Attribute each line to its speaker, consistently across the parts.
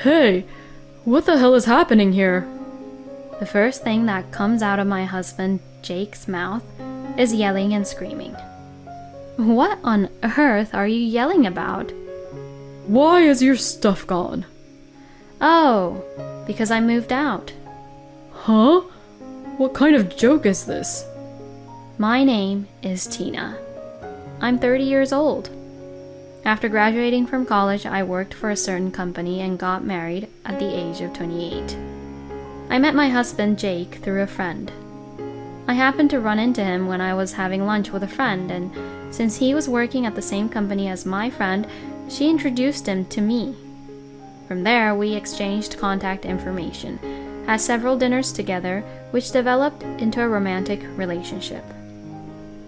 Speaker 1: Hey, what the hell is happening here?
Speaker 2: The first thing that comes out of my husband Jake's mouth is yelling and screaming. What on earth are you yelling about?
Speaker 1: Why is your stuff gone?
Speaker 2: Oh, because I moved out.
Speaker 1: Huh? What kind of joke is this?
Speaker 2: My name is Tina. I'm 30 years old. After graduating from college, I worked for a certain company and got married at the age of 28. I met my husband Jake through a friend. I happened to run into him when I was having lunch with a friend, and since he was working at the same company as my friend, she introduced him to me. From there, we exchanged contact information, had several dinners together, which developed into a romantic relationship.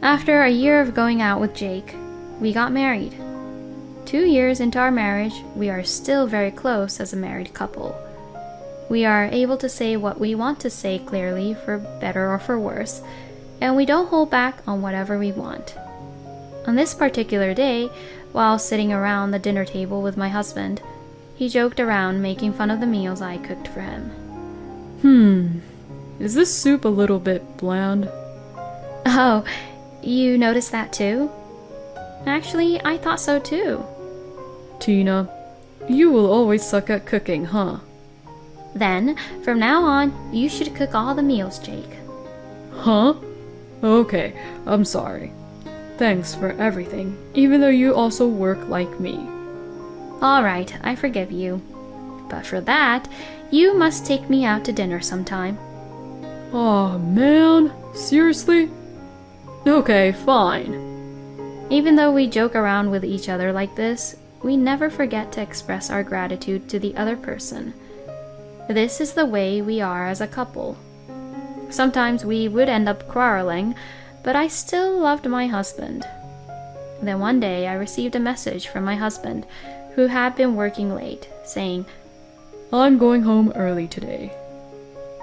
Speaker 2: After a year of going out with Jake, we got married. 2 years into our marriage, we are still very close as a married couple. We are able to say what we want to say clearly, for better or for worse, and we don't hold back on whatever we want. On this particular day, while sitting around the dinner table with my husband, he joked around making fun of the meals I cooked for him.
Speaker 1: Is this soup a little bit bland?
Speaker 2: Oh, you noticed that too? Actually, I thought so too.
Speaker 1: Tina, you will always suck at cooking, huh?
Speaker 2: Then, from now on, you should cook all the meals, Jake.
Speaker 1: Huh? Okay, I'm sorry. Thanks for everything, even though you also work like me.
Speaker 2: Alright, I forgive you. But for that, you must take me out to dinner sometime.
Speaker 1: Aw, man, seriously? Okay, fine.
Speaker 2: Even though we joke around with each other like this, we never forget to express our gratitude to the other person. This is the way we are as a couple. Sometimes we would end up quarreling, but I still loved my husband. Then one day I received a message from my husband, who had been working late, saying,
Speaker 1: I'm going home early today.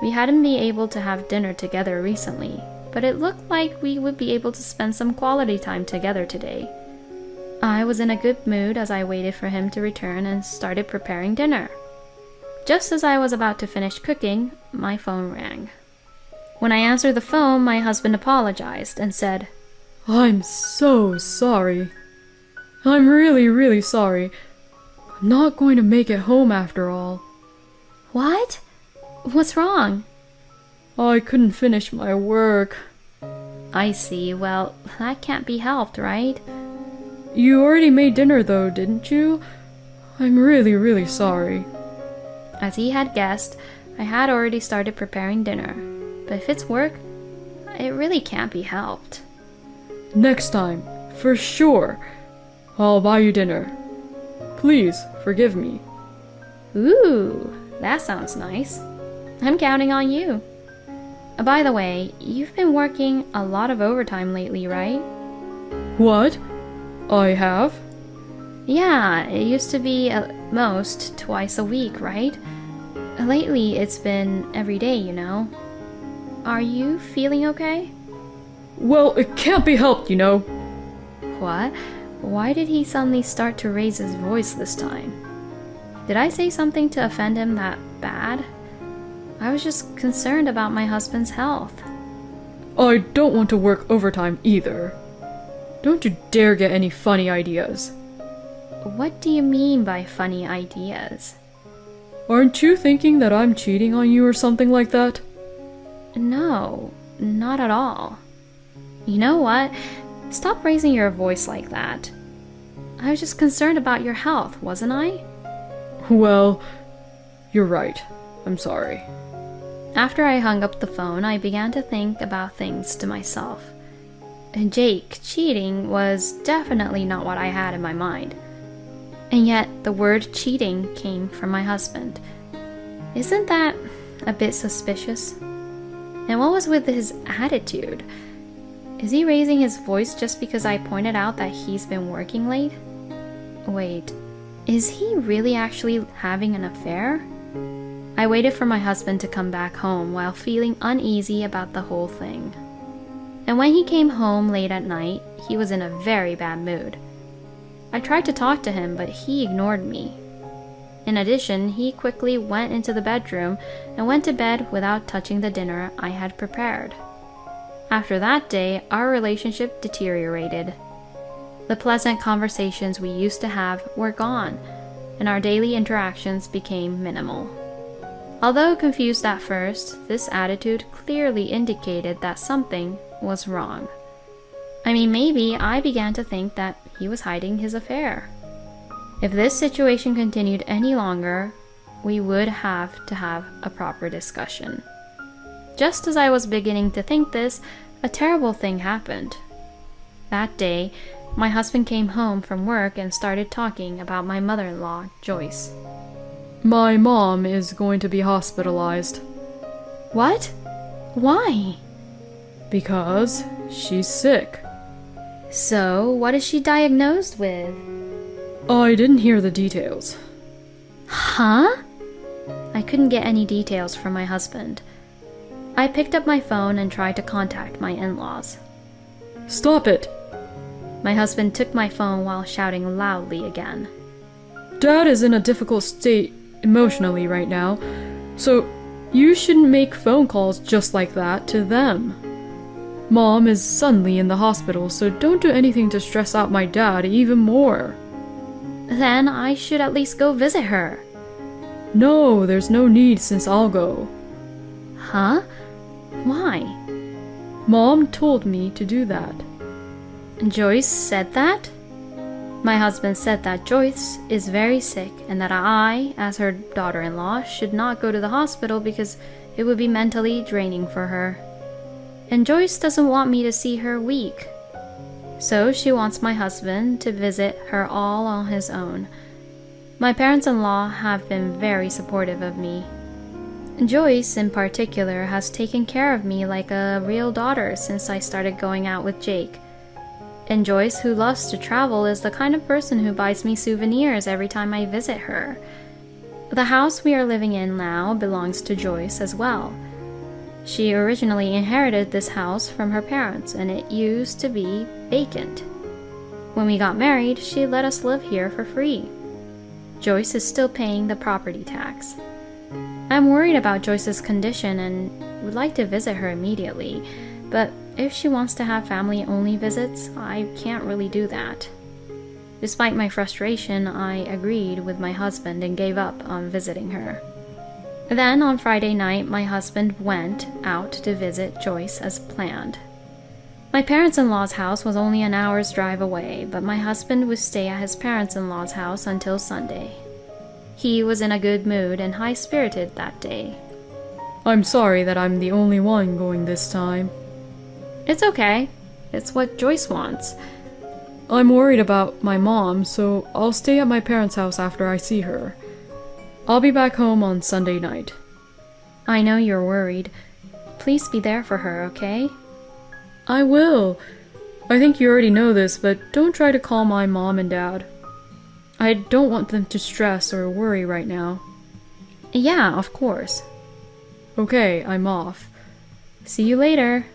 Speaker 2: We hadn't been able to have dinner together recently, but it looked like we would be able to spend some quality time together today. I was in a good mood as I waited for him to return and started preparing dinner. Just as I was about to finish cooking, my phone rang. When I answered the phone, my husband apologized and said,
Speaker 1: I'm so sorry. I'm really sorry. I'm not going to make it home after all.
Speaker 2: What? What's wrong?
Speaker 1: I couldn't finish my work.
Speaker 2: I see. Well, that can't be helped, right?
Speaker 1: You already made dinner though, didn't you? I'm really sorry.
Speaker 2: As he had guessed, I had already started preparing dinner. But if it's work, it really can't be helped.
Speaker 1: Next time, for sure, I'll buy you dinner. Please, forgive me.
Speaker 2: Ooh, that sounds nice. I'm counting on you. By the way, you've been working a lot of overtime lately, right?
Speaker 1: What? I have?
Speaker 2: Yeah, it used to be at most twice a week, right? Lately, it's been every day, you know. Are you feeling okay?
Speaker 1: Well, it can't be helped, you know.
Speaker 2: What? Why did he suddenly start to raise his voice this time? Did I say something to offend him that bad? I was just concerned about my husband's health.
Speaker 1: I don't want to work overtime either. Don't you dare get any funny ideas.
Speaker 2: What do you mean by funny ideas?
Speaker 1: Aren't you thinking that I'm cheating on you or something like that?
Speaker 2: No, not at all. You know what? Stop raising your voice like that. I was just concerned about your health, wasn't I?
Speaker 1: Well, you're right. I'm sorry.
Speaker 2: After I hung up the phone, I began to think about things to myself. And Jake cheating was definitely not what I had in my mind. And yet, the word cheating came from my husband. Isn't that a bit suspicious? And what was with his attitude? Is he raising his voice just because I pointed out that he's been working late? Wait, is he really actually having an affair? I waited for my husband to come back home while feeling uneasy about the whole thing. And when he came home late at night, he was in a very bad mood. I tried to talk to him, but he ignored me. In addition, he quickly went into the bedroom and went to bed without touching the dinner I had prepared. After that day, our relationship deteriorated. The pleasant conversations we used to have were gone, and our daily interactions became minimal. Although confused at first, this attitude clearly indicated that something was wrong. I mean, maybe I began to think that he was hiding his affair. If this situation continued any longer, we would have to have a proper discussion. Just as I was beginning to think this, a terrible thing happened. That day, my husband came home from work and started talking about my mother-in-law, Joyce.
Speaker 1: My mom is going to be hospitalized.
Speaker 2: What? Why?
Speaker 1: Because she's sick.
Speaker 2: So, what is she diagnosed with?
Speaker 1: I didn't hear the details.
Speaker 2: Huh? I couldn't get any details from my husband. I picked up my phone and tried to contact my in-laws.
Speaker 1: Stop it!
Speaker 2: My husband took my phone while shouting loudly again.
Speaker 1: Dad is in a difficult state emotionally right now, so you shouldn't make phone calls just like that to them. Mom is suddenly in the hospital, so don't do anything to stress out my dad even more.
Speaker 2: Then I should at least go visit her.
Speaker 1: No, there's no need since I'll go.
Speaker 2: Huh? Why?
Speaker 1: Mom told me to do that.
Speaker 2: Joyce said that? My husband said that Joyce is very sick and that I, as her daughter-in-law, should not go to the hospital because it would be mentally draining for her. And Joyce doesn't want me to see her weak. So she wants my husband to visit her all on his own. My parents-in-law have been very supportive of me. Joyce, in particular, has taken care of me like a real daughter since I started going out with Jake. And Joyce, who loves to travel, is the kind of person who buys me souvenirs every time I visit her. The house we are living in now belongs to Joyce as well. She originally inherited this house from her parents, and it used to be vacant. When we got married, she let us live here for free. Joyce is still paying the property tax. I'm worried about Joyce's condition and would like to visit her immediately, but if she wants to have family-only visits, I can't really do that. Despite my frustration, I agreed with my husband and gave up on visiting her. Then, on Friday night, my husband went out to visit Joyce as planned. My parents-in-law's house was only an hour's drive away, but my husband would stay at his parents-in-law's house until Sunday. He was in a good mood and high-spirited that day.
Speaker 1: I'm sorry that I'm the only one going this time.
Speaker 2: It's okay. It's what Joyce wants.
Speaker 1: I'm worried about my mom, so I'll stay at my parents' house after I see her. I'll be back home on Sunday night.
Speaker 2: I know you're worried. Please be there for her, okay?
Speaker 1: I will. I think you already know this, but don't try to call my mom and dad. I don't want them to stress or worry right now.
Speaker 2: Yeah, of course.
Speaker 1: Okay, I'm off.
Speaker 2: See you later.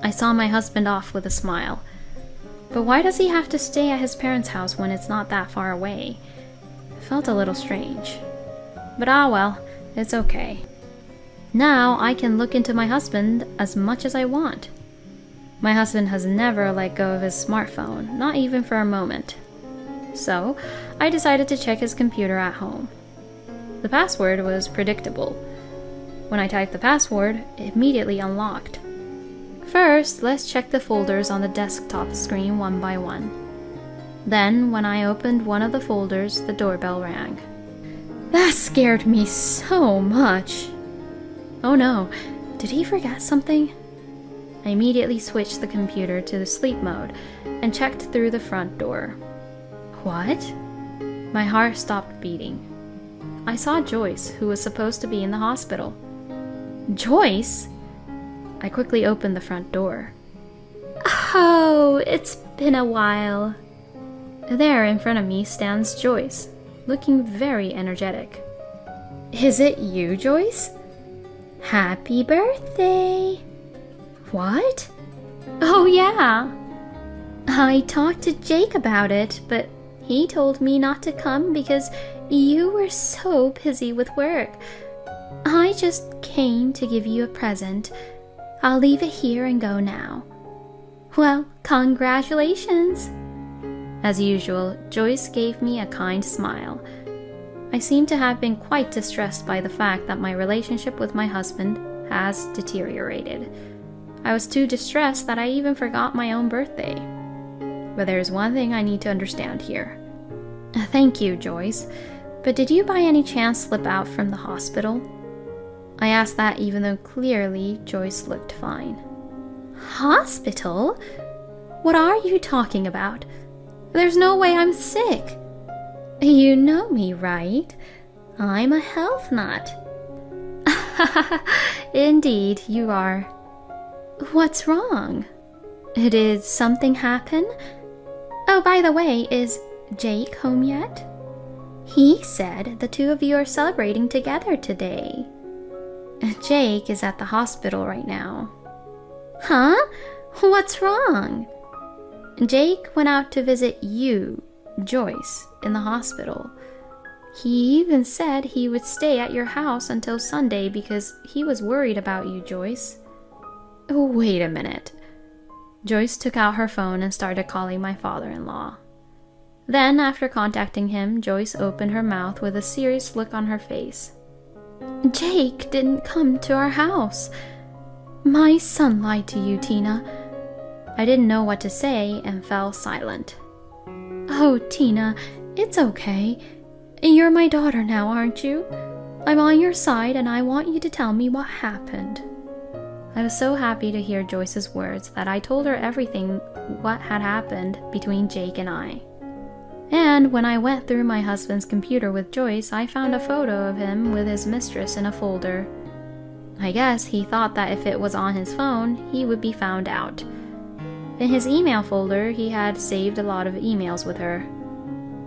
Speaker 2: I saw my husband off with a smile. But why does he have to stay at his parents' house when it's not that far away? It felt a little strange. But well, it's okay. Now I can look into my husband as much as I want. My husband has never let go of his smartphone, not even for a moment. So, I decided to check his computer at home. The password was predictable. When I typed the password, it immediately unlocked. First, let's check the folders on the desktop screen one by one. Then, when I opened one of the folders, the doorbell rang. That scared me so much. Oh no, did he forget something? I immediately switched the computer to the sleep mode and checked through the front door. What? My heart stopped beating. I saw Joyce, who was supposed to be in the hospital. Joyce? I quickly opened the front door. Oh, it's been a while. There in front of me stands Joyce, looking very energetic. Is it you, Joyce? Happy birthday! What? Oh yeah! I talked to Jake about it, but he told me not to come because You were so busy with work. I just came to give you a present. I'll leave it here and go now. Well, congratulations. As usual, Joyce gave me a kind smile. I seem to have been quite distressed by the fact that my relationship with my husband has deteriorated. I was too distressed that I even forgot my own birthday. But there's one thing I need to understand here. Thank you, Joyce, but did you by any chance slip out from the hospital? I asked that even though clearly Joyce looked fine. Hospital? What are you talking about? There's no way I'm sick. You know me, right? I'm a health nut. Indeed, you are. What's wrong? Did something happen? Oh, by the way, is Jake home yet? He said the two of you are celebrating together today. Jake is at the hospital right now. Huh? What's wrong? Jake went out to visit you, Joyce, in the hospital. He even said he would stay at your house until Sunday because he was worried about you, Joyce. Wait a minute. Joyce took out her phone and started calling my father-in-law. Then, after contacting him, Joyce opened her mouth with a serious look on her face. Jake didn't come to our house. My son lied to you, Tina. I didn't know what to say and fell silent. Oh, Tina, it's okay. You're my daughter now, aren't you? I'm on your side and I want you to tell me what happened. I was so happy to hear Joyce's words that I told her everything what had happened between Jake and I. And when I went through my husband's computer with Joyce, I found a photo of him with his mistress in a folder. I guess he thought that if it was on his phone, he would be found out. In his email folder, he had saved a lot of emails with her.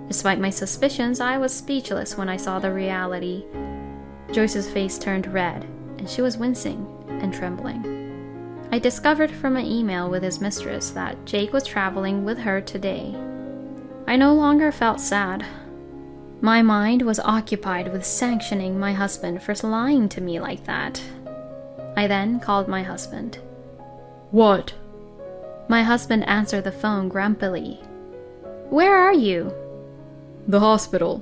Speaker 2: Despite my suspicions, I was speechless when I saw the reality. Joyce's face turned red, and she was wincing and trembling. I discovered from an email with his mistress that Jake was traveling with her today. I no longer felt sad. My mind was occupied with sanctioning my husband for lying to me like that. I then called my husband.
Speaker 1: What?
Speaker 2: My husband answered the phone grumpily. Where are you?
Speaker 1: The hospital.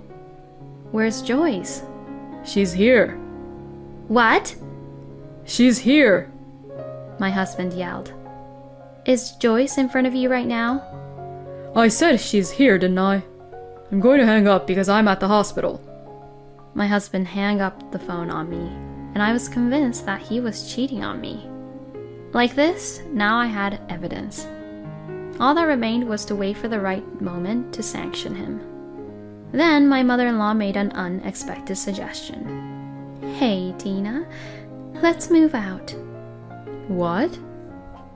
Speaker 2: Where's Joyce?
Speaker 1: She's here.
Speaker 2: What?
Speaker 1: She's here.
Speaker 2: My husband yelled. Is Joyce in front of you right now?
Speaker 1: I said she's here, didn't I? I'm going to hang up because I'm at the hospital.
Speaker 2: My husband hung up the phone on me, and I was convinced that he was cheating on me. Like this, now I had evidence. All that remained was to wait for the right moment to sanction him. Then my mother-in-law made an unexpected suggestion. Hey, Tina, let's move out.
Speaker 1: What?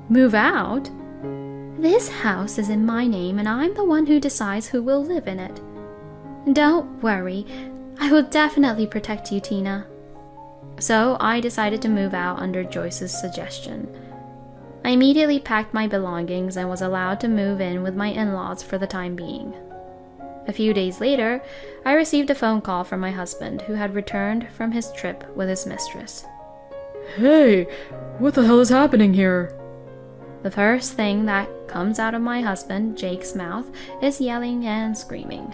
Speaker 2: Move out? This house is in my name and I'm the one who decides who will live in it. Don't worry, I will definitely protect you, Tina. So I decided to move out under Joyce's suggestion. I immediately packed my belongings and was allowed to move in with my in-laws for the time being. A few days later, I received a phone call from my husband, who had returned from his trip with his mistress.
Speaker 1: Hey, what the hell is happening here?
Speaker 2: The first thing that comes out of my husband, Jake's mouth, is yelling and screaming.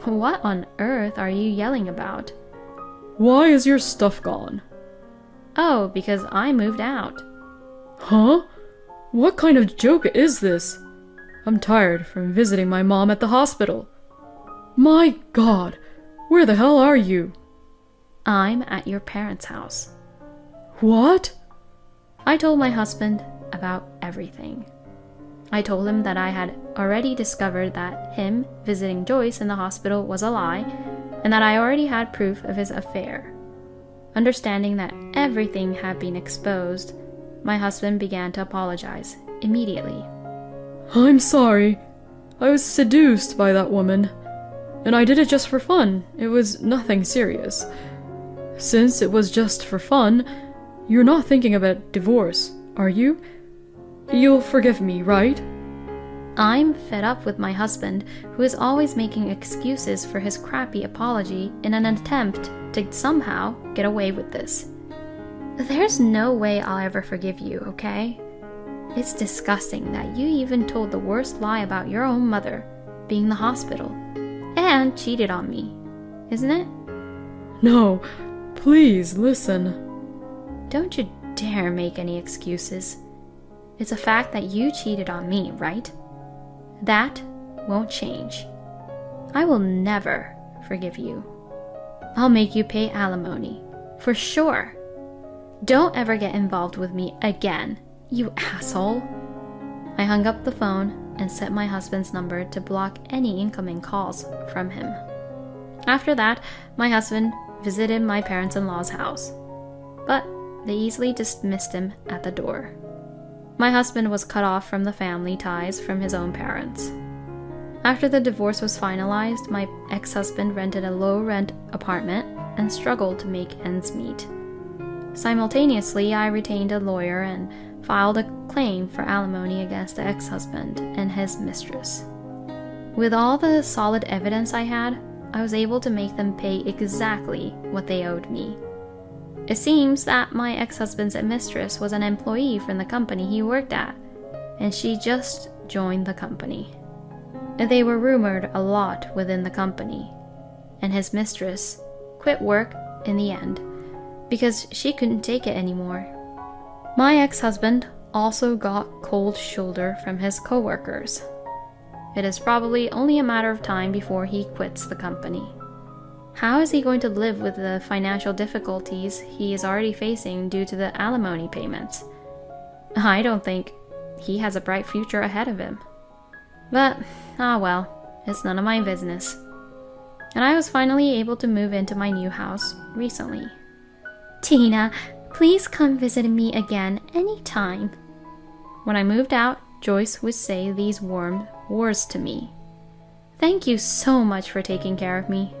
Speaker 2: What on earth are you yelling about?
Speaker 1: Why is your stuff gone?
Speaker 2: Oh, because I moved out.
Speaker 1: Huh? What kind of joke is this? I'm tired from visiting my mom at the hospital. My God, where the hell are you?
Speaker 2: I'm at your parents' house.
Speaker 1: What?
Speaker 2: I told my husband about everything. I told him that I had already discovered that him visiting Joyce in the hospital was a lie, and that I already had proof of his affair. Understanding that everything had been exposed, my husband began to apologize immediately.
Speaker 1: I'm sorry. I was seduced by that woman, and I did it just for fun. It was nothing serious. Since it was just for fun, you're not thinking about divorce, are you? You'll forgive me, right?
Speaker 2: I'm fed up with my husband, who is always making excuses for his crappy apology in an attempt to somehow get away with this. There's no way I'll ever forgive you, okay? It's disgusting that you even told the worst lie about your own mother being in the hospital and cheated on me, isn't it?
Speaker 1: No, please listen.
Speaker 2: Don't you dare make any excuses. It's a fact that you cheated on me, right? That won't change. I will never forgive you. I'll make you pay alimony, for sure. Don't ever get involved with me again, you asshole. I hung up the phone and set my husband's number to block any incoming calls from him. After that, my husband visited my parents-in-law's house, but they easily dismissed him at the door. My husband was cut off from the family ties from his own parents. After the divorce was finalized, my ex-husband rented a low-rent apartment and struggled to make ends meet. Simultaneously, I retained a lawyer and filed a claim for alimony against the ex-husband and his mistress. With all the solid evidence I had, I was able to make them pay exactly what they owed me. It seems that my ex-husband's mistress was an employee from the company he worked at, and she just joined the company. They were rumored a lot within the company, and his mistress quit work in the end because she couldn't take it anymore. My ex-husband also got cold shoulder from his coworkers. It is probably only a matter of time before he quits the company. How is he going to live with the financial difficulties he is already facing due to the alimony payments? I don't think he has a bright future ahead of him. But, well, it's none of my business. And I was finally able to move into my new house recently. Tina, please come visit me again anytime. When I moved out, Joyce would say these warm words to me. Thank you so much for taking care of me.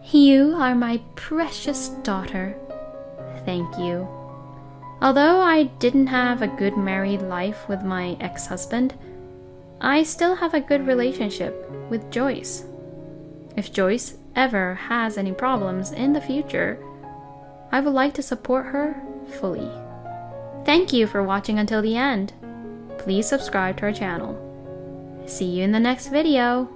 Speaker 2: You are my precious daughter. Thank you. Although I didn't have a good married life with my ex-husband, I still have a good relationship with Joyce. If Joyce ever has any problems in the future, I would like to support her fully. Thank you for watching until the end. Please subscribe to our channel. See you in the next video.